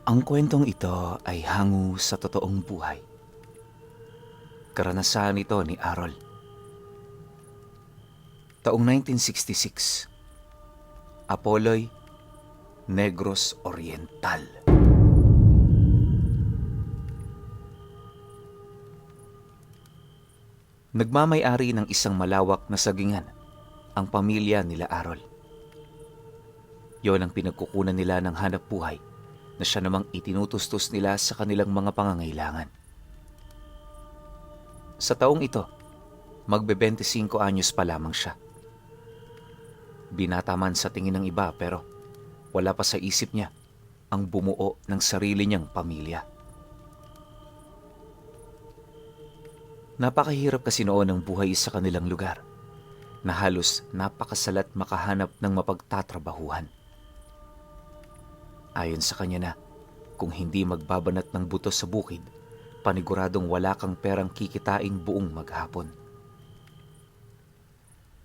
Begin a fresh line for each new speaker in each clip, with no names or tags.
Ang kwentong ito ay hango sa totoong buhay. Karanasan ito ni Arol. Taong 1966, Apoloy, Negros Oriental. Nagmamay-ari ng isang malawak na sagingan ang pamilya nila Arol. Yon ang pinagkukunan nila ng hanap buhay na siya namang itinutustos nila sa kanilang mga pangangailangan. Sa taong ito, magbe-25 anyos pa lamang siya. Binata man sa tingin ng iba pero wala pa sa isip niya ang bumuo ng sarili niyang pamilya. Napakahirap kasi noon ang buhay sa kanilang lugar na halos napakasalat makahanap ng mapagtatrabahuhan. Ayon sa kanya na kung hindi magbabanat ng buto sa bukid, paniguradong wala kang perang kikitain buong maghapon.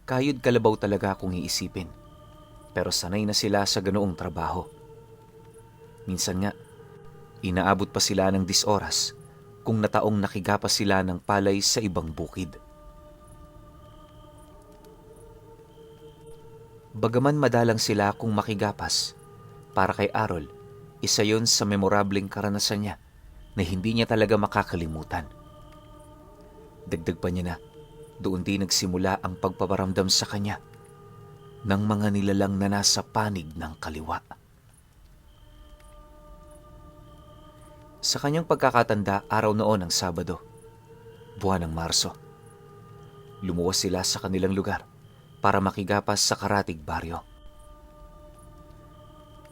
Kayod kalabaw talaga kung iisipin, pero sanay na sila sa ganoong trabaho. Minsan nga, inaabot pa sila ng 10 oras kung nataong nakigapas sila ng palay sa ibang bukid. Bagaman madalang sila kung makigapas, para kay Arol, isa yon sa memorableng karanasan niya na hindi niya talaga makakalimutan. Dagdag pa niya na doon din nagsimula ang pagpaparamdam sa kanya ng mga nilalang na nasa panig ng kaliwa. Sa kanyang pagkakatanda, araw noon ng Sabado, buwan ng Marso. Lumuwas sila sa kanilang lugar para makigapas sa Karatig Baryo.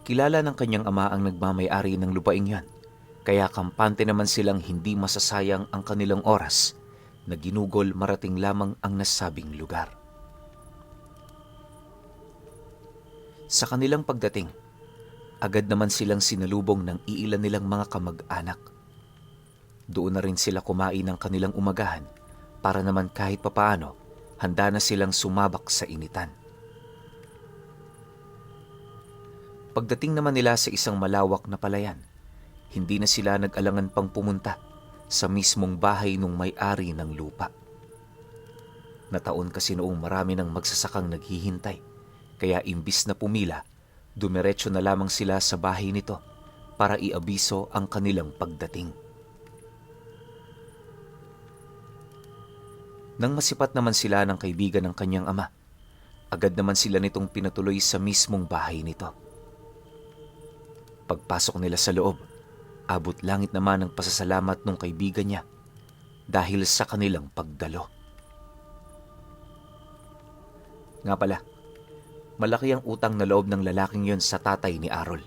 Kilala ng kanyang ama ang nagmamay-ari ng lupaing yan, kaya kampante naman silang hindi masasayang ang kanilang oras na ginugol marating lamang ang nasabing lugar. Sa kanilang pagdating, agad naman silang sinalubong ng iilan nilang mga kamag-anak. Doon na rin sila kumain ng kanilang umagahan para naman kahit papaano handa na silang sumabak sa initan. Pagdating naman nila sa isang malawak na palayan, hindi na sila nag-alangan pang pumunta sa mismong bahay nung may-ari ng lupa. Nataon kasi noong marami ng magsasakang naghihintay, kaya imbis na pumila, dumiretso na lamang sila sa bahay nito para iabiso ang kanilang pagdating. Nang masipat naman sila ng kaibigan ng kanyang ama, agad naman sila nitong pinatuloy sa mismong bahay nito. Pagpasok nila sa loob, abot langit naman ang pasasalamat ng kaibigan niya dahil sa kanilang pagdalo. Nga pala, malaki ang utang na loob ng lalaking yon sa tatay ni Arol.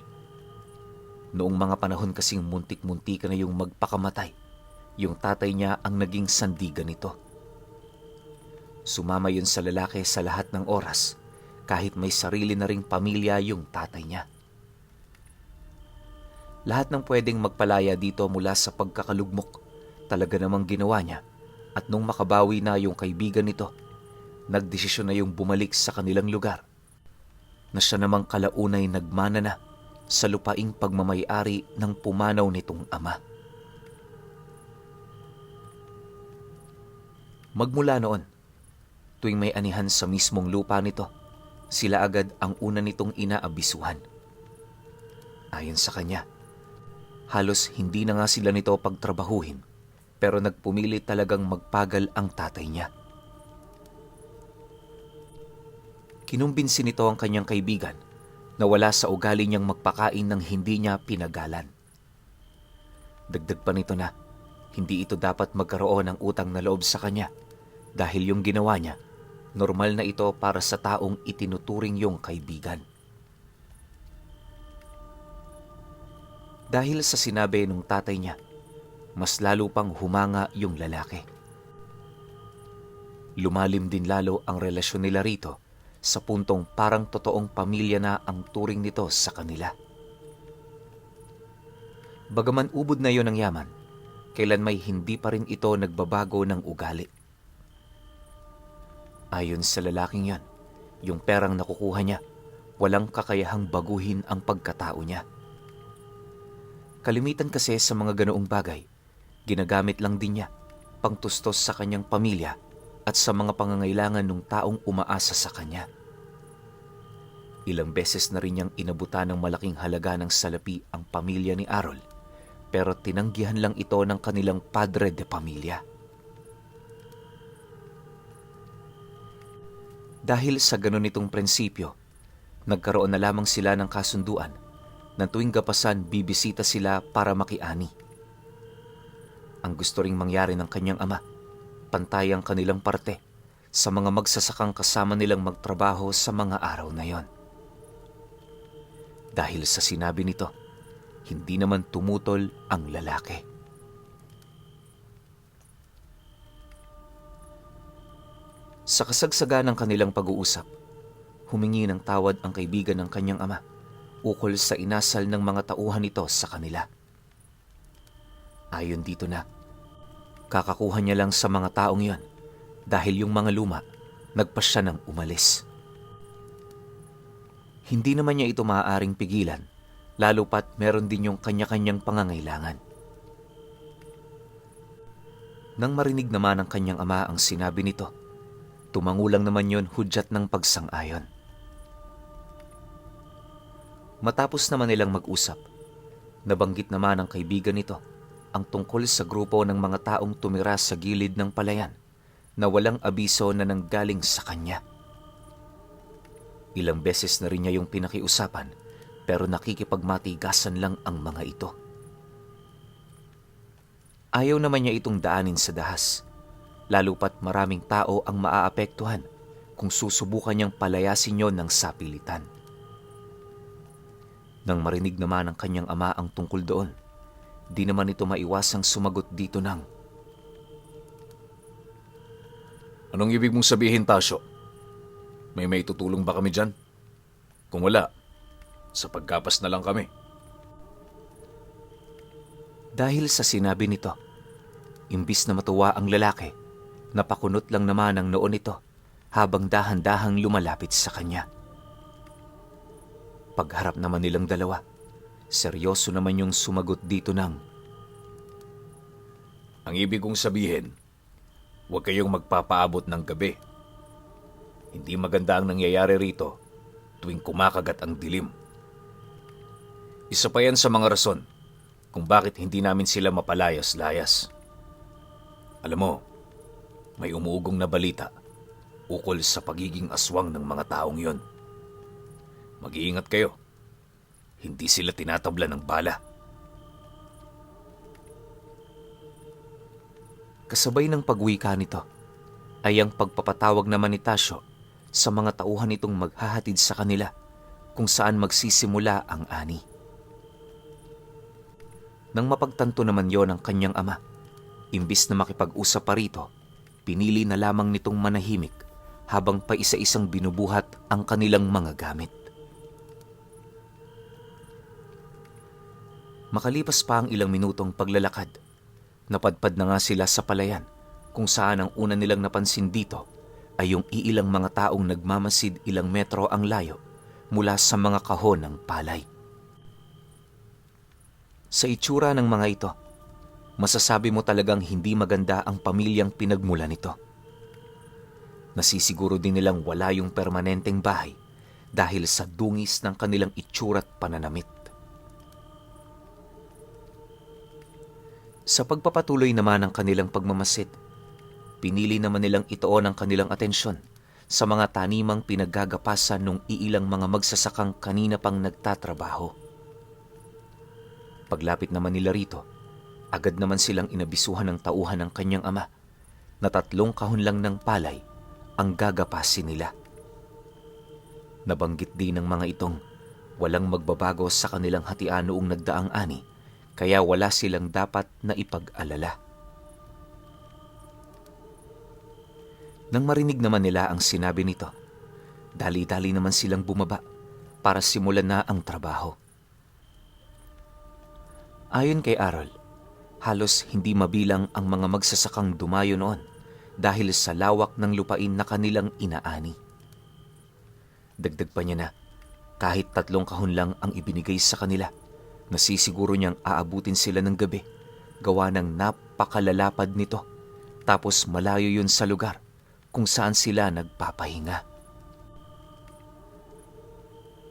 Noong mga panahon kasing muntik-muntika na yung magpakamatay, yung tatay niya ang naging sandigan nito. Sumama yun sa lalaki sa lahat ng oras, kahit may sarili na ring pamilya yung tatay niya. Lahat ng pwedeng magpalaya dito mula sa pagkakalugmok, talaga namang ginawa niya, at nung makabawi na yung kaibigan nito, nagdesisyon na yung bumalik sa kanilang lugar, na siya namang kalaunay nagmana na sa lupaing pagmamay-ari ng pumanaw nitong ama. Magmula noon, tuwing may anihan sa mismong lupa nito, sila agad ang una nitong inaabisuhan. Ayon sa kanya, halos hindi na nga sila nito pagtrabahuhin, pero nagpumili talagang magpagal ang tatay niya. Kinumbinsi nito ang kanyang kaibigan na wala sa ugali niyang magpakain ng hindi niya pinagalan. Dagdag pa nito na hindi ito dapat magkaroon ng utang na loob sa kanya dahil yung ginawa niya, normal na ito para sa taong itinuturing yung kaibigan. Dahil sa sinabi ng tatay niya, mas lalo pang humanga yung lalaki. Lumalim din lalo ang relasyon nila rito sa puntong parang totoong pamilya na ang turing nito sa kanila. Bagaman ubod na yon ng yaman, kailan may hindi pa rin ito nagbabago ng ugali. Ayon sa lalaking yan, yung perang nakukuha niya, walang kakayahang baguhin ang pagkatao niya. Kalimitan kasi sa mga ganoong bagay, ginagamit lang din niya pangtustos sa kanyang pamilya at sa mga pangangailangan ng taong umaasa sa kanya. Ilang beses na rin niyang inabutan ng malaking halaga ng salapi ang pamilya ni Arol, pero tinanggihan lang ito ng kanilang padre de pamilya. Dahil sa ganun itong prinsipyo, nagkaroon na lamang sila ng kasunduan na tuwing gapasan bibisita sila para makiani. Ang gusto ring mangyari ng kanyang ama, pantay ang kanilang parte sa mga magsasakang kasama nilang magtrabaho sa mga araw na yon. Dahil sa sinabi nito, hindi naman tumutol ang lalaki. Sa kasagsagan ng kanilang pag-uusap, humingi ng tawad ang kaibigan ng kanyang ama ukol sa inasal ng mga tauhan nito sa kanila. Ayon dito na, kakakuha niya lang sa mga taong yon dahil yung mga luma nagpasya ng umalis. Hindi naman niya ito maaaring pigilan, lalo pat meron din yung kanya-kanyang pangangailangan. Nang marinig naman ng kanyang ama ang sinabi nito, tumangulang naman yon hudyat ng pagsang-ayon. Matapos naman nilang mag-usap, nabanggit naman ng kaibigan nito ang tungkol sa grupo ng mga taong tumira sa gilid ng palayan na walang abiso na nanggaling sa kanya. Ilang beses na rin niya yung pinakiusapan pero nakikipagmatigasan lang ang mga ito. Ayaw naman niya itong daanin sa dahas, lalo pat maraming tao ang maaapektuhan kung susubukan niyang palayasin yon ng sapilitan. Nang marinig naman ng kanyang ama ang tungkol doon, di naman ito maiwasang sumagot dito ng,
"Anong ibig mong sabihin, Tasyo? May maitutulong ba kami dyan? Kung wala, sa pagkapas na lang kami."
Dahil sa sinabi nito, imbis na matuwa ang lalaki, napakunot lang naman ang noon nito habang dahan-dahang lumalapit sa kanya. Pagharap naman nilang dalawa, seryoso naman yung sumagot dito ng,
"Ang ibig kong sabihin, huwag kayong magpapaabot ng gabi. Hindi maganda ang nangyayari rito tuwing kumakagat ang dilim. Isa pa yan sa mga rason kung bakit hindi namin sila mapalayas-layas. Alam mo, may umuugong na balita ukol sa pagiging aswang ng mga taong yon. Mag-iingat kayo. Hindi sila tinatabla ng bala."
Kasabay ng pagwika nito ay ang pagpapatawag naman ni Tasyo sa mga tauhan nitong maghahatid sa kanila kung saan magsisimula ang ani. Nang mapagtanto naman yon ng kanyang ama, imbis na makipag-usap pa rito, pinili na lamang nitong manahimik habang pa isa-isang binubuhat ang kanilang mga gamit. Makalipas pa ang ilang minutong paglalakad, napadpad na nga sila sa palayan kung saan ang una nilang napansin dito ay yung iilang mga taong nagmamasid ilang metro ang layo mula sa mga kahon ng palay. Sa itsura ng mga ito, masasabi mo talagang hindi maganda ang pamilyang pinagmula nito. Nasisiguro din nilang wala yung permanenteng bahay dahil sa dungis ng kanilang itsura't pananamit. Sa pagpapatuloy naman ng kanilang pagmamasid, pinili naman nilang ituon ang kanilang atensyon sa mga tanimang pinaggagapasan ng iilang mga magsasakang kanina pang nagtatrabaho. Paglapit naman nila rito, agad naman silang inabisuhan ng tauhan ng kanyang ama na 3 kahon lang ng palay ang gagapasin nila. Nabanggit din ng mga itong walang magbabago sa kanilang hatian noong nagdaang ani, kaya wala silang dapat na ipag-alala. Nang marinig naman nila ang sinabi nito, dali-dali naman silang bumaba para simulan na ang trabaho. Ayon kay Arol, halos hindi mabilang ang mga magsasakang dumayo noon dahil sa lawak ng lupain na kanilang inaani. Dagdag pa niya na kahit 3 kahon lang ang ibinigay sa kanila, Nasisiguro niyang aabutin sila ng gabi, gawa ng napakalalapad nito, tapos malayo yun sa lugar kung saan sila nagpapahinga.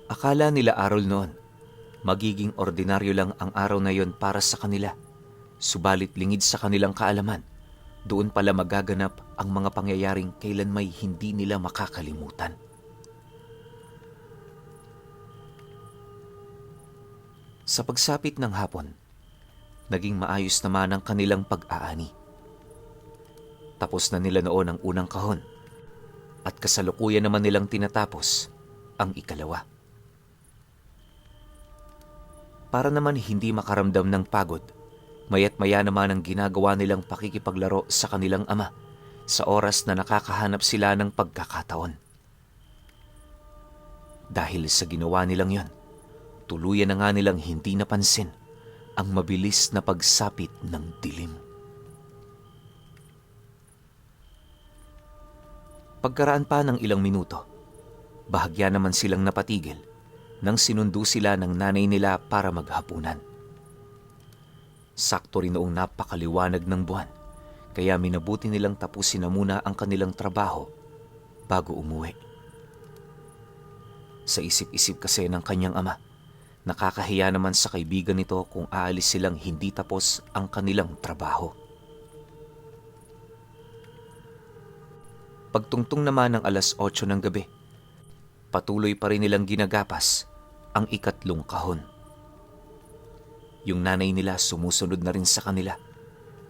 Akala nila araw noon, magiging ordinaryo lang ang araw na yon para sa kanila. Subalit lingid sa kanilang kaalaman, doon pala magaganap ang mga pangyayaring kailan may hindi nila makakalimutan. Sa pagsapit ng hapon, naging maayos naman ang kanilang pag-aani. Tapos na nila noon ang unang kahon at kasalukuyan naman nilang tinatapos ang ikalawa. Para naman hindi makaramdam ng pagod, maya't maya naman ang ginagawa nilang pakikipaglaro sa kanilang ama sa oras na nakakahanap sila ng pagkakataon. Dahil sa ginawa nilang yon, tuluyan na nga nilang hindi napansin ang mabilis na pagsapit ng dilim. Pagkaraan pa ng ilang minuto, bahagya naman silang napatigil nang sinundo sila ng nanay nila para maghapunan. Sakto rin noong napakaliwanag ng buwan, kaya minabuti nilang tapusin na muna ang kanilang trabaho bago umuwi. Sa isip-isip kasi ng kanyang ama, nakakahiya naman sa kaibigan nito kung aalis silang hindi tapos ang kanilang trabaho. Pagtungtong naman ng 8:00 ng gabi, patuloy pa rin nilang ginagapas ang ikatlong kahon. Yung nanay nila sumusunod na rin sa kanila,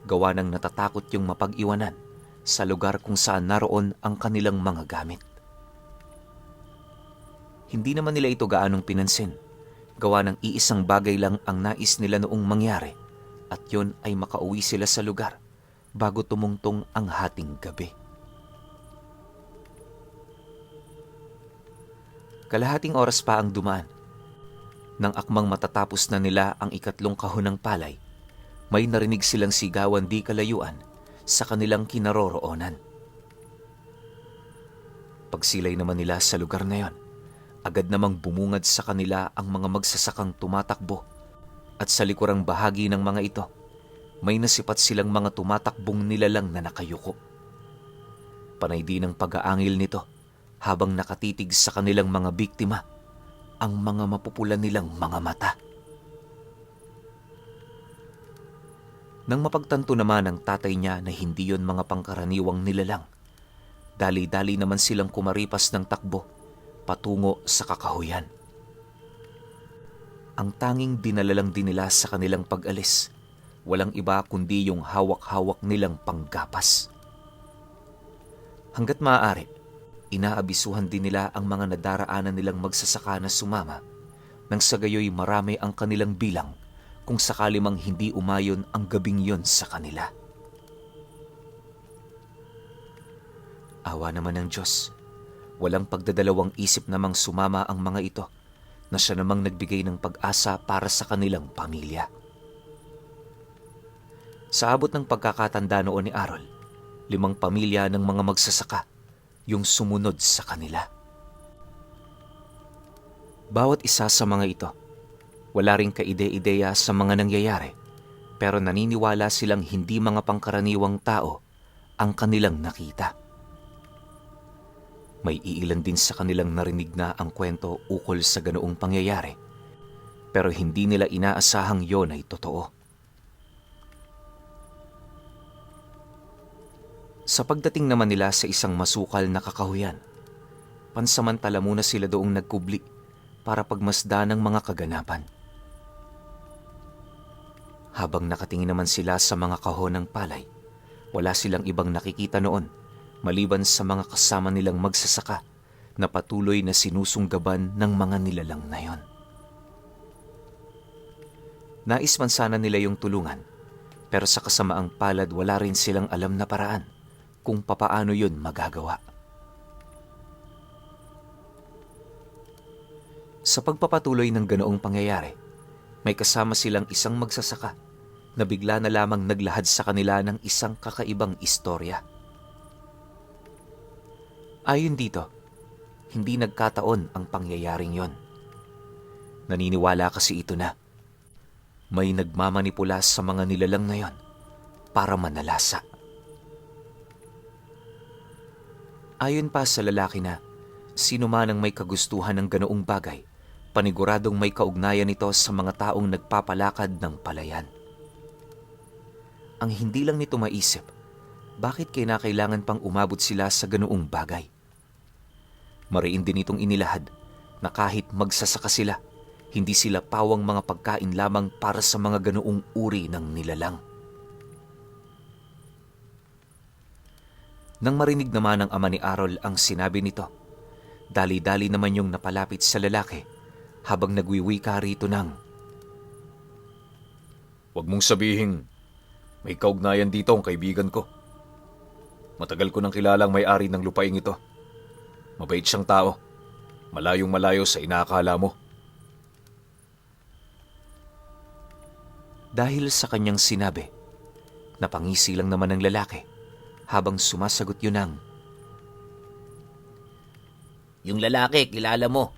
gawa ng natatakot yung mapag-iwanan sa lugar kung saan naroon ang kanilang mga gamit. Hindi naman nila ito gaanong pinansin, gawa ng iisang bagay lang ang nais nila noong mangyari, at yon ay makauwi sila sa lugar bago tumungtong ang hating gabi. Kalahating oras pa ang dumaan. Nang akmang matatapos na nila ang ikatlong kahon ng palay, may narinig silang sigawan di kalayuan sa kanilang kinaroroonan. Pagsilay naman nila sa lugar na yon, agad namang bumungad sa kanila ang mga magsasakang tumatakbo, at sa likurang bahagi ng mga ito, may nasipat silang mga tumatakbong nilalang na nakayuko. Panay din ang pag-aangil nito habang nakatitig sa kanilang mga biktima ang mga mapupula nilang mga mata. Nang mapagtanto naman ng tatay niya na hindi yon mga pangkaraniwang nilalang, dali-dali naman silang kumaripas ng takbo patungo sa kakahuyan. Ang tanging dinala lang din nila sa kanilang pag-alis, walang iba kundi yung hawak-hawak nilang panggapas. Hanggat maaari, inaabisuhan din nila ang mga nadaraanan nilang magsasaka na sumama, nang sa gayoy marami ang kanilang bilang kung sakali mang hindi umayon ang gabing yon sa kanila. Awa naman ng Diyos, walang pagdadalawang isip namang sumama ang mga ito, na siya namang nagbigay ng pag-asa para sa kanilang pamilya. Sa abot ng pagkakatanda noon ni Arol, 5 pamilya ng mga magsasaka yung sumunod sa kanila. Bawat isa sa mga ito, wala ring kaide-ideya sa mga nangyayari, pero naniniwala silang hindi mga pangkaraniwang tao ang kanilang nakita. May iilan din sa kanilang narinig na ang kwento ukol sa ganoong pangyayari, pero hindi nila inaasahang yon ay totoo. Sa pagdating naman nila sa isang masukal na kakahuyan, pansamantala muna sila doong nagkubli para pagmasdan ng mga kaganapan. Habang nakatingin naman sila sa mga kahon ng palay, wala silang ibang nakikita noon maliban sa mga kasama nilang magsasaka na patuloy na sinusunggaban ng mga nilalang na yon. Nais man sana nila yung tulungan, pero sa kasamaang palad wala rin silang alam na paraan kung papaano yun magagawa. Sa pagpapatuloy ng ganoong pangyayari, may kasama silang isang magsasaka na bigla na lamang naglahad sa kanila ng isang kakaibang istorya. Ayon dito, hindi nagkataon ang pangyayaring yon. Naniniwala kasi ito na May nagmamanipula sa mga nilalang na yon para manalasa. Ayon pa sa lalaki na sino man ang may kagustuhan ng ganoong bagay, paniguradong may kaugnayan ito sa mga taong nagpapalakad ng palayan. Ang hindi lang nito maisip, bakit kinakailangan pang umabot sila sa ganoong bagay? Mariin din itong inilahad na kahit magsasaka sila, hindi sila pawang mga pagkain lamang para sa mga ganoong uri ng nilalang. Nang marinig naman ng ama ni Arol ang sinabi nito, dali-dali naman yung napalapit sa lalaki habang nagwiwika rito ng,
Huwag mong sabihin, may kaugnayan dito ang kaibigan ko. Matagal ko nang kilalang may-ari ng lupaing ito. Mabait siyang tao, malayong malayo sa inaakala mo.
Dahil sa kanyang sinabi, napangisi lang naman ng lalaki habang sumasagot yun ng,
Yung lalaki, kilala mo.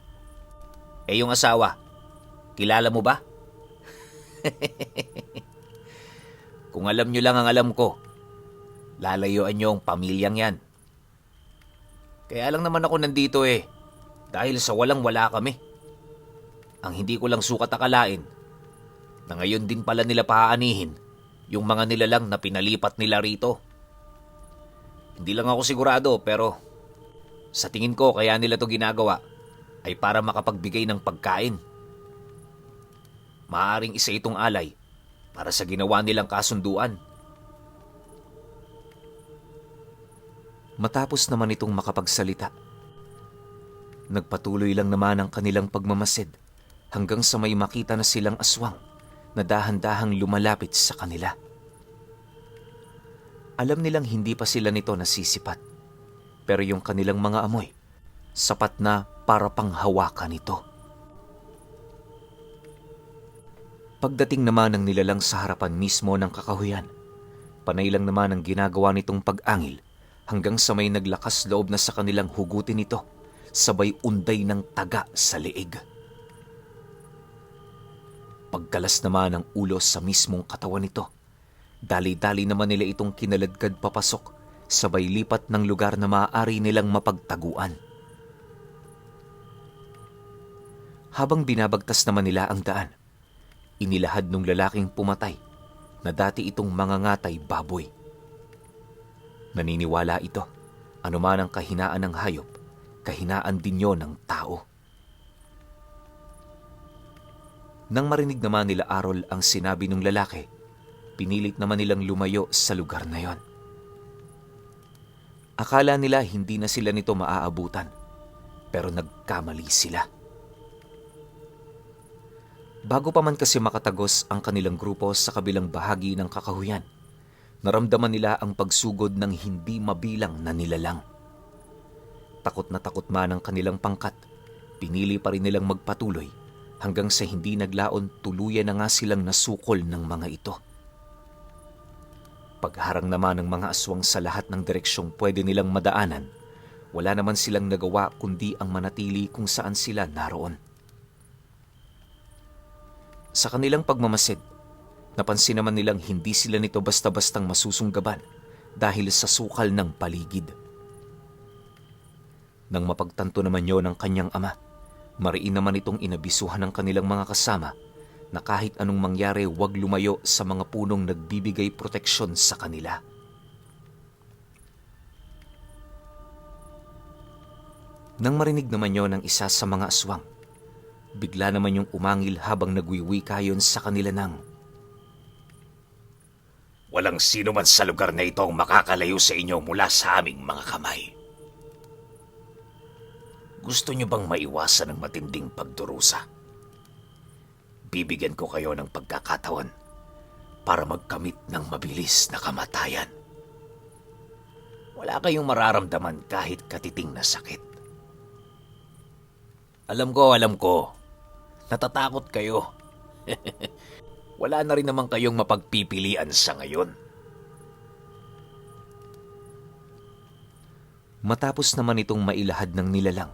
Yung asawa, kilala mo ba? Kung alam nyo lang ang alam ko, lalayuan nyo ang pamilyang yan. Kaya lang naman ako nandito dahil sa walang-wala kami. Ang hindi ko lang sukat akalain, na ngayon din pala nila paaanihin yung mga nilalang na pinalipat nila rito. Hindi lang ako sigurado pero sa tingin ko kaya nila to ginagawa ay para makapagbigay ng pagkain. Maaring isa itong alay para sa ginawa nilang kasunduan.
matapos naman itong makapagsalita, nagpatuloy lang naman ang kanilang pagmamasid hanggang sa may makita na silang aswang na dahan-dahang lumalapit sa kanila. Alam nilang hindi pa sila nito nasisipat, pero yung kanilang mga amoy, sapat na para panghawakan ito. Pagdating naman ng nilalang sa harapan mismo ng kakahuyan, panay lang naman ang ginagawa nitong pag-angil hanggang sa may naglakas loob na sa kanilang hugutin ito, sabay unday ng taga sa leeg. Pagkalas naman ng ulo sa mismong katawan nito, dali-dali naman nila itong kinaladkad papasok, sabay lipat ng lugar na maaari nilang mapagtaguan. Habang binabagtas naman nila ang daan, inilahad nung lalaking pumatay na dati itong mangangatay baboy. Naniniwala ito, anuman ang kahinaan ng hayop, kahinaan din yon ng tao. Nang marinig naman nila Arol ang sinabi ng lalaki, pinilit naman nilang lumayo sa lugar na yon. Akala nila hindi na sila nito maaabutan, pero nagkamali sila. Bago pa man kasi makatagos ang kanilang grupo sa kabilang bahagi ng kakahuyan, naramdaman nila ang pagsugod ng hindi mabilang na nilalang. Takot na takot man ang kanilang pangkat, pinili pa rin nilang magpatuloy hanggang sa hindi naglaon tuluyan na nga silang nasukol ng mga ito. Pagharang naman ng mga aswang sa lahat ng direksyong pwede nilang madaanan, wala naman silang nagawa kundi ang manatili kung saan sila naroon. Sa kanilang pagmamasid, napansin naman nilang hindi sila nito basta-bastang masusunggaban dahil sa sukal ng paligid. Nang mapagtanto naman yon ng kanyang ama, mariin naman itong inabisuhan ng kanilang mga kasama na kahit anong mangyari huwag lumayo sa mga punong nagbibigay proteksyon sa kanila. Nang marinig naman yon ng isa sa mga aswang, bigla naman yung umangil habang nagwiwika yon sa kanila ng,
Walang sino man sa lugar na ito ang makakalayo sa inyo mula sa aming mga kamay. Gusto niyo bang maiwasan ang matinding pagdurusa? Bibigyan ko kayo ng pagkakataon para magkamit ng mabilis na kamatayan. Wala kayong mararamdaman kahit katiting na sakit. Alam ko. Natatakot kayo. Wala na rin naman kayong mapagpipilian sa ngayon.
Matapos naman itong mailahad ng nilalang,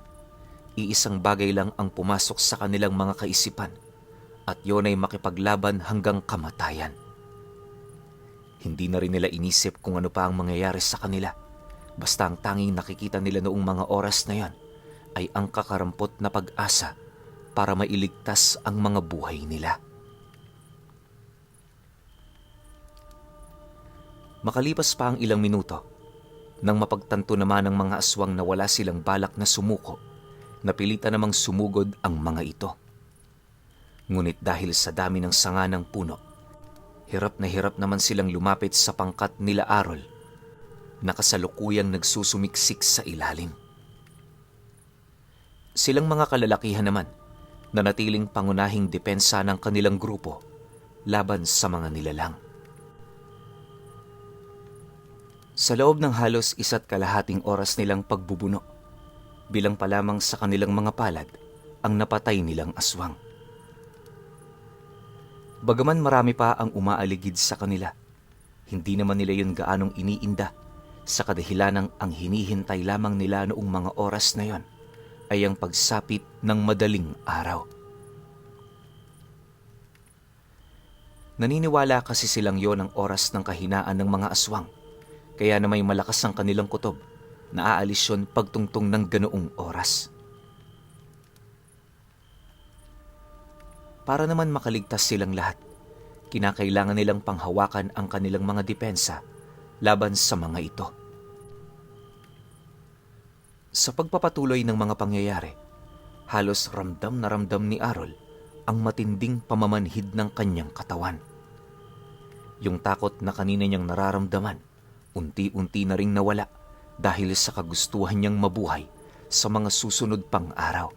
iisang bagay lang ang pumasok sa kanilang mga kaisipan at yon ay makipaglaban hanggang kamatayan. Hindi na rin nila inisip kung ano pa ang mangyayari sa kanila. Basta ang tanging nakikita nila noong mga oras na yon ay ang kakarampot na pag-asa para mailigtas ang mga buhay nila. Makalipas pa ang ilang minuto, nang mapagtanto naman ng mga aswang na wala silang balak na sumuko, napilitan namang sumugod ang mga ito. Ngunit dahil sa dami ng sanga ng puno, hirap na hirap naman silang lumapit sa pangkat nila Arol na kasalukuyang nagsusumiksik sa ilalim. Silang mga kalalakihan naman na natiling pangunahing depensa ng kanilang grupo laban sa mga nilalang. Sa loob ng halos 1.5 oras nilang pagbubuno, bilang pa lamang sa kanilang mga palad ang napatay nilang aswang. Bagaman marami pa ang umaaligid sa kanila, hindi naman nila yun gaanong iniinda sa kadahilanang ang hinihintay lamang nila noong mga oras na yon ay ang pagsapit ng madaling araw. Naniniwala kasi silang yon ang oras ng kahinaan ng mga aswang, kaya na may malakas ang kanilang kutob na aalis yun pagtungtong ng ganoong oras. Para naman makaligtas silang lahat, kinakailangan nilang panghawakan ang kanilang mga depensa laban sa mga ito. Sa pagpapatuloy ng mga pangyayari, halos ramdam na ramdam ni Arol ang matinding pamamanhid ng kanyang katawan. Yung takot na kanina niyang nararamdaman, unti-unti na ring nawala dahil sa kagustuhan niyang mabuhay sa mga susunod pang araw.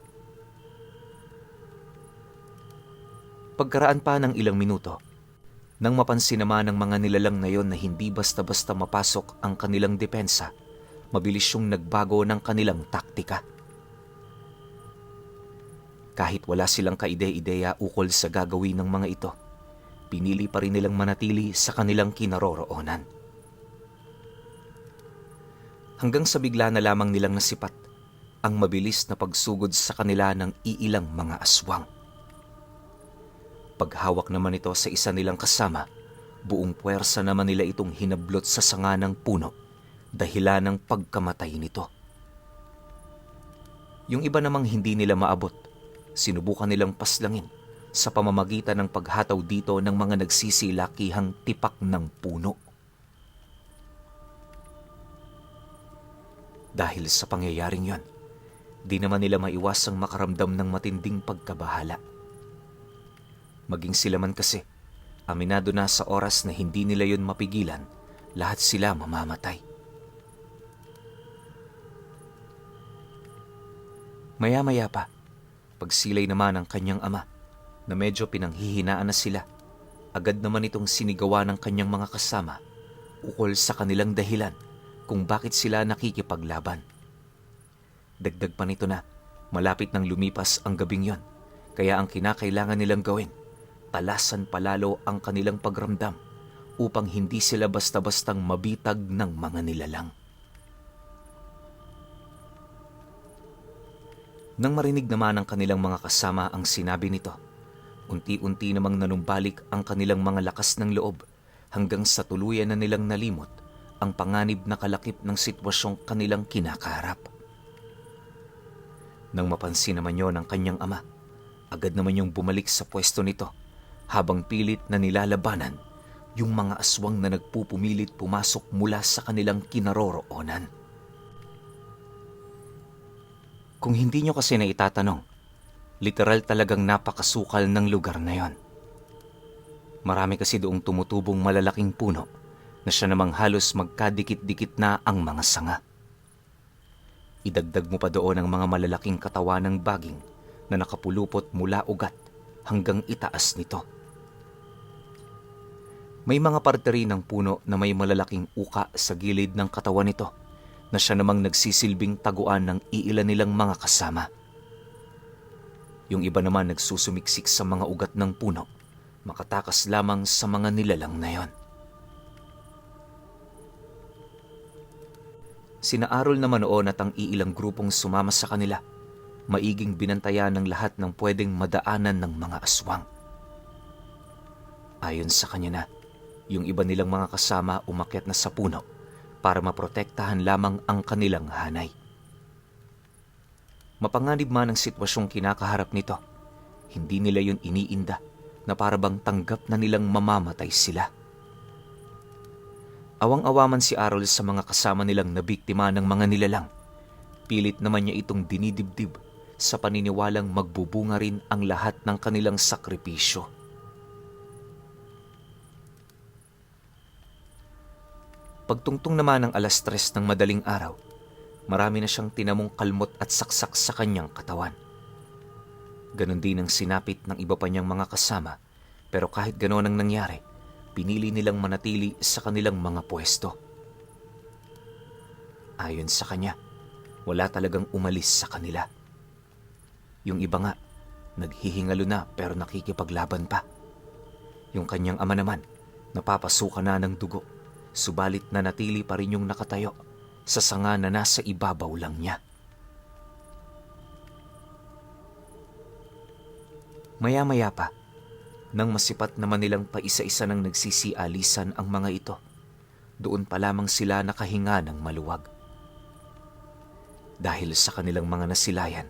Pagkaraan pa ng ilang minuto, nang mapansin naman ng mga nilalang na yon na hindi basta-basta mapasok ang kanilang depensa, mabilis yung nagbago ng kanilang taktika. Kahit wala silang kaide-ideya ukol sa gagawin ng mga ito, pinili pa rin nilang manatili sa kanilang kinaroroonan. Hanggang sa bigla na lamang nilang nasipat ang mabilis na pagsugod sa kanila ng iilang mga aswang. Paghawak naman ito sa isa nilang kasama, buong puwersa naman nila itong hinablot sa sanga ng puno, dahilan ng pagkamatay nito. Yung iba namang hindi nila maabot, sinubukan nilang paslangin sa pamamagitan ng paghataw dito ng mga nagsisilakihang tipak ng puno. Dahil sa pangyayaring yon, di naman nila maiwasang makaramdam ng matinding pagkabahala. Maging sila man kasi, aminado na sa oras na hindi nila yon mapigilan, lahat sila mamamatay. Maya-maya pa, pagsilay naman ng kanyang ama, na medyo pinanghihinaan na sila, agad naman itong sinigawa ng kanyang mga kasama ukol sa kanilang dahilan kung bakit sila nakikipaglaban. Dagdag pa nito na malapit nang lumipas ang gabing yon, kaya ang kinakailangan nilang gawin, talasan palalo ang kanilang pagramdam upang hindi sila basta-bastang mabitag ng mga nilalang. Nang marinig naman ng kanilang mga kasama ang sinabi nito, unti-unti namang nanumbalik ang kanilang mga lakas ng loob hanggang sa tuluyan na nilang nalimot ang panganib na kalakip ng sitwasyong kanilang kinakaharap. Nang mapansin naman yon ng kanyang ama, agad naman yung bumalik sa pwesto nito habang pilit na nilalabanan yung mga aswang na nagpupumilit pumasok mula sa kanilang kinaroroonan. Kung hindi nyo kasi na itatanong, literal talagang napakasukal ng lugar na yon. Marami kasi doong tumutubong malalaking puno na siya namang halos magkadikit-dikit na ang mga sanga. Idagdag mo pa doon ang mga malalaking katawan ng baging na nakapulupot mula ugat hanggang itaas nito. May mga parte rin ng puno na may malalaking uka sa gilid ng katawan nito na siya namang nagsisilbing taguan ng iilan nilang mga kasama. Yung iba naman nagsusumiksik sa mga ugat ng puno, makatakas lamang sa mga nilalang na yon. Sina Arol naman noon at ang iilang grupong sumama sa kanila, maiging binantayan ng lahat ng pwedeng madaanan ng mga aswang. Ayon sa kanya na, yung iba nilang mga kasama umakyat na sa puno para maprotektahan lamang ang kanilang hanay. Mapanganib man ang sitwasyong kinakaharap nito, hindi nila yun iniinda na parabang tanggap na nilang mamamatay sila. Awang-awaman si Arol sa mga kasama nilang nabiktima ng mga nilalang. Pilit naman niya itong dinidibdib sa paniniwalang magbubunga rin ang lahat ng kanilang sakripisyo. Pagtungtong naman ng 3:00 ng madaling araw, marami na siyang tinamong kalmot at saksak sa kanyang katawan. Ganon din ang sinapit ng iba pa niyang mga kasama, pero kahit ganon ang nangyari, pinili nilang manatili sa kanilang mga pwesto. Ayon sa kanya, wala talagang umalis sa kanila. Yung iba nga, naghihingalo na pero nakikipaglaban pa. Yung kanyang ama naman, napapasukan na ng dugo, subalit nanatili pa rin yung nakatayo sa sanga na nasa ibabaw lang niya. Maya-maya pa, nang masipat naman nilang paisa-isa nang nagsisialisan ang mga ito, doon pa lamang sila nakahinga ng maluwag. Dahil sa kanilang mga nasilayan,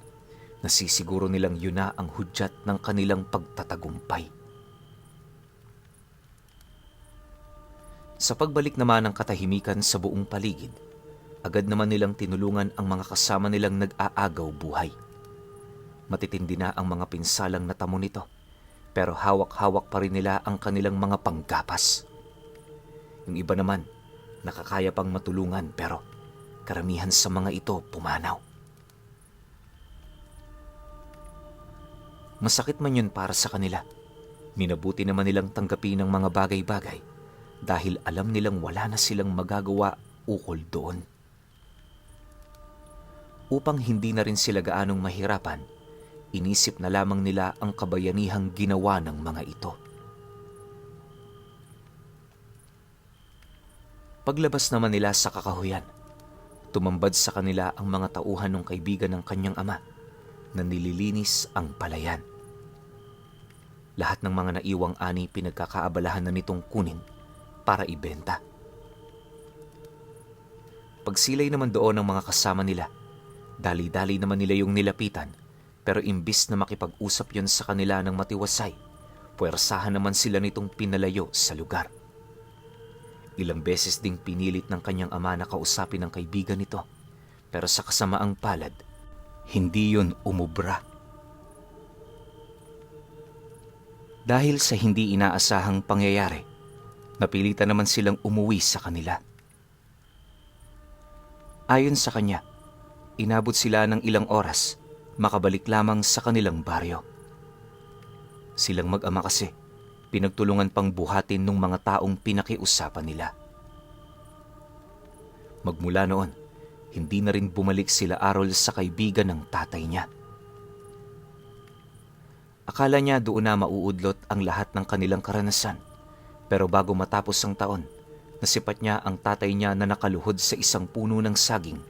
nasisiguro nilang yun na ang hudyat ng kanilang pagtatagumpay. Sa pagbalik naman ng katahimikan sa buong paligid, agad naman nilang tinulungan ang mga kasama nilang nag-aagaw buhay. Matitindi na ang mga pinsalang natamo nito, pero hawak-hawak pa rin nila ang kanilang mga panggapas. Yung iba naman, nakakaya pang matulungan pero karamihan sa mga ito pumanaw. Masakit man yun para sa kanila. Minabuti naman nilang tanggapin ang mga bagay-bagay dahil alam nilang wala na silang magagawa ukol doon. Upang hindi na rin sila gaanong mahirapan, inisip na lamang nila ang kabayanihang ginawa ng mga ito. Paglabas naman nila sa kakahuyan, tumambad sa kanila ang mga tauhan ng kaibigan ng kanyang ama na nililinis ang palayan. Lahat ng mga naiwang ani pinagkakaabalahan na nitong kunin para ibenta. Pagsilay naman doon ng mga kasama nila, dali-dali naman nila yung nilapitan, pero imbis na makipag-usap yon sa kanila ng matiwasay, puwersahan naman sila nitong pinalayo sa lugar. Ilang beses ding pinilit ng kanyang ama na kausapin ang kaibigan nito, pero sa kasamaang palad, hindi yon umubra. Dahil sa hindi inaasahang pangyayari, napilitan naman silang umuwi sa kanila. Ayon sa kanya, inabot sila ng ilang oras makabalik lamang sa kanilang baryo. Silang mag-ama kasi, pinagtulungan pang buhatin ng mga taong pinakiusapan nila. Magmula noon, hindi na rin bumalik sila Arol sa kaibigan ng tatay niya. Akala niya doon na mauudlot ang lahat ng kanilang karanasan, pero bago matapos ang taon, nasipat niya ang tatay niya na nakaluhod sa isang puno ng saging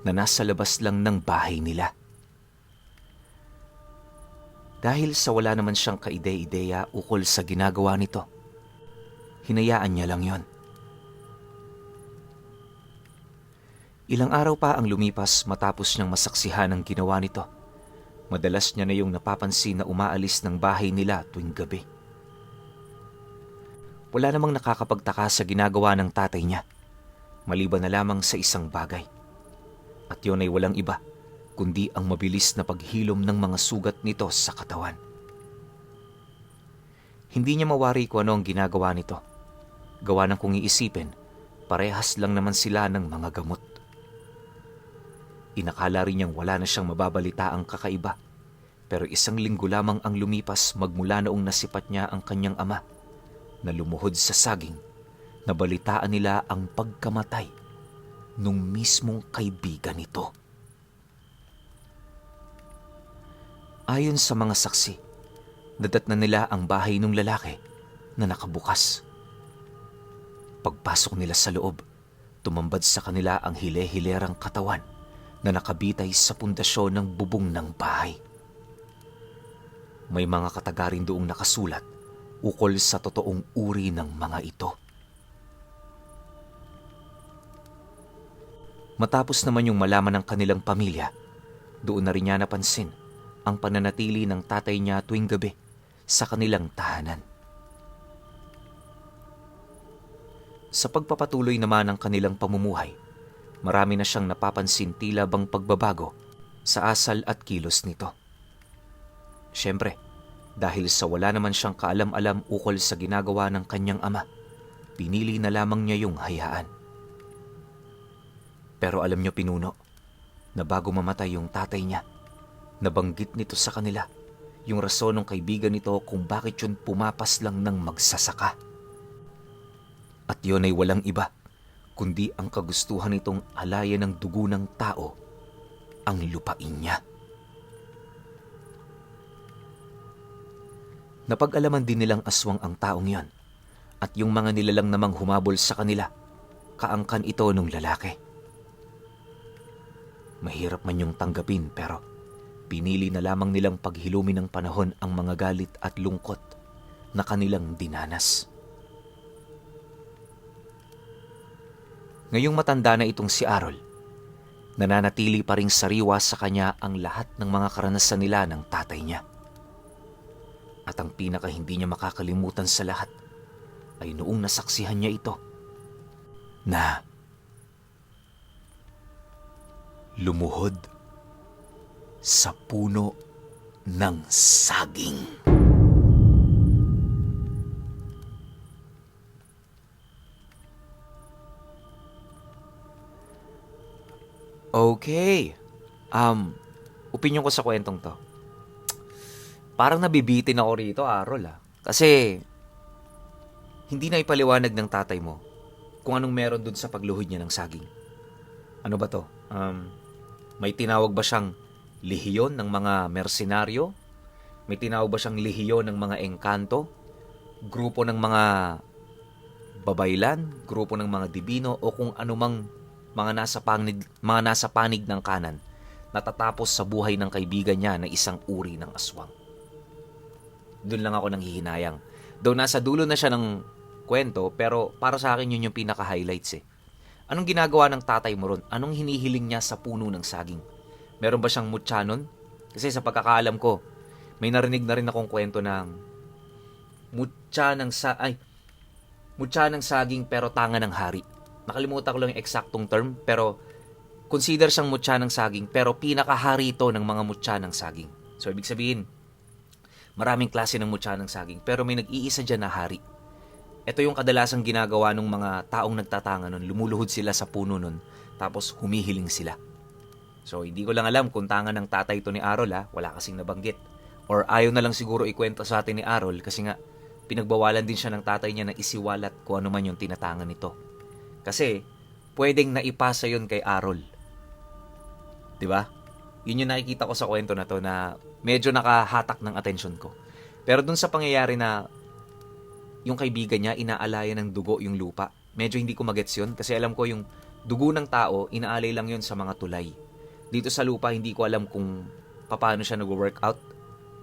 na nasa labas lang ng bahay nila. Dahil sa wala naman siyang kaide-ideya ukol sa ginagawa nito, hinayaan niya lang yon. Ilang araw pa ang lumipas matapos niyang masaksihan ang ginawa nito. Madalas niya na yung napapansin na umaalis ng bahay nila tuwing gabi. Wala namang nakakapagtaka sa ginagawa ng tatay niya, maliban na lamang sa isang bagay. At yun ay walang iba, kundi ang mabilis na paghilom ng mga sugat nito sa katawan. Hindi niya mawari kung ano ang ginagawa nito. Gawa ng kung iisipin, parehas lang naman sila ng mga gamot. Inakala rin niyang wala na siyang mababalita ang kakaiba, pero 1 linggo lamang ang lumipas magmula noong nasipat niya ang kanyang ama na lumuhod sa saging, nabalitaan nila ang pagkamatay nung mismong kaibigan nito. Ayon sa mga saksi, nadatnan nila ang bahay ng lalaki na nakabukas. Pagpasok nila sa loob, tumambad sa kanila ang hile-hilerang katawan na nakabitay sa pundasyon ng bubong ng bahay. May mga katagarin doong nakasulat ukol sa totoong uri ng mga ito. Matapos naman yung malaman ng kanilang pamilya, doon na rin niya napansin ang pananatili ng tatay niya tuwing gabi sa kanilang tahanan. Sa pagpapatuloy naman ng kanilang pamumuhay, marami na siyang napapansin tila bang pagbabago sa asal at kilos nito. Siyempre, dahil sa wala naman siyang kaalam-alam ukol sa ginagawa ng kanyang ama, pinili na lamang niya yung hayaan. Pero alam niyo, pinuno, na bago mamatay yung tatay niya, nabanggit nito sa kanila yung rason ng kaibigan nito kung bakit yun pumapas lang ng magsasaka. At yun ay walang iba, kundi ang kagustuhan nitong alayan ng dugo ng tao ang lupain niya. Napag-alaman din nilang aswang ang taong yon, at yung mga nilalang namang humabol sa kanila, kaangkan ito nung lalaki. Mahirap man yung tanggapin, pero pinili na lamang nilang paghilumin ng panahon ang mga galit at lungkot na kanilang dinanas. Ngayong matanda na itong si Arol, nananatili pa ring sariwa sa kanya ang lahat ng mga karanasan nila ng tatay niya. At ang pinaka hindi niya makakalimutan sa lahat ay noong nasaksihan niya ito na lumuhod sa puno ng saging. Okay. Opinyon ko sa kwentong to. Parang nabibitin ako rito, Arol, Kasi hindi na ipaliwanag ng tatay mo kung anong meron dun sa pagluhod niya ng saging. Ano ba to? May tinawag ba siyang lehiyon ng mga mersenaryo? May tinawag ba siyang lehiyon ng mga engkanto? Grupo ng mga babaylan? Grupo ng mga dibino? O kung anumang mga nasa panig ng kanan natatapos sa buhay ng kaibigan niya na isang uri ng aswang. Doon lang ako nanghihinayang. Though nasa dulo na siya ng kwento, pero para sa akin yun yung pinaka-highlights Anong ginagawa ng tatay mo ron? Anong hinihiling niya sa puno ng saging? Meron ba siyang mutya nun? Kasi sa pagkakaalam ko, may narinig na rin akong kwento ng mutya ng saging pero tanga ng hari. Nakalimutan ko lang yung eksaktong term, pero consider siyang mutya ng saging, pero pinakahari ito ng mga mutya ng saging. So, ibig sabihin, maraming klase ng mutya ng saging, pero may nag-iisa dyan na hari. Ito yung kadalasang ginagawa ng mga taong nagtatanga nun. Lumuluhod sila sa puno nun, tapos humihiling sila. So, hindi ko lang alam kung tanga ng tatay ito ni Arol, Wala kasing nabanggit. Or ayaw na lang siguro ikwento sa atin ni Arol kasi nga, pinagbawalan din siya ng tatay niya na isiwalat kung ano man yung tinatangan nito. Kasi, pwedeng naipasa yun kay Arol. Diba? Yun yung nakikita ko sa kwento na to na medyo nakahatak ng atensyon ko. Pero dun sa pangyayari na yung kaibigan niya, inaalaya ng dugo yung lupa. Medyo hindi ko magets yun kasi alam ko yung dugo ng tao, inaalay lang yun sa mga tulay. Dito sa lupa, hindi ko alam kung paano siya nag-workout.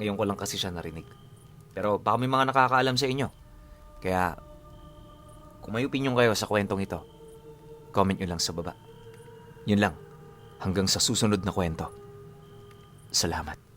Ngayon ko lang kasi siya narinig. Pero baka may mga nakakaalam sa inyo. Kaya, kung may opinion kayo sa kwentong ito, comment nyo lang sa baba. Yun lang. Hanggang sa susunod na kwento. Salamat.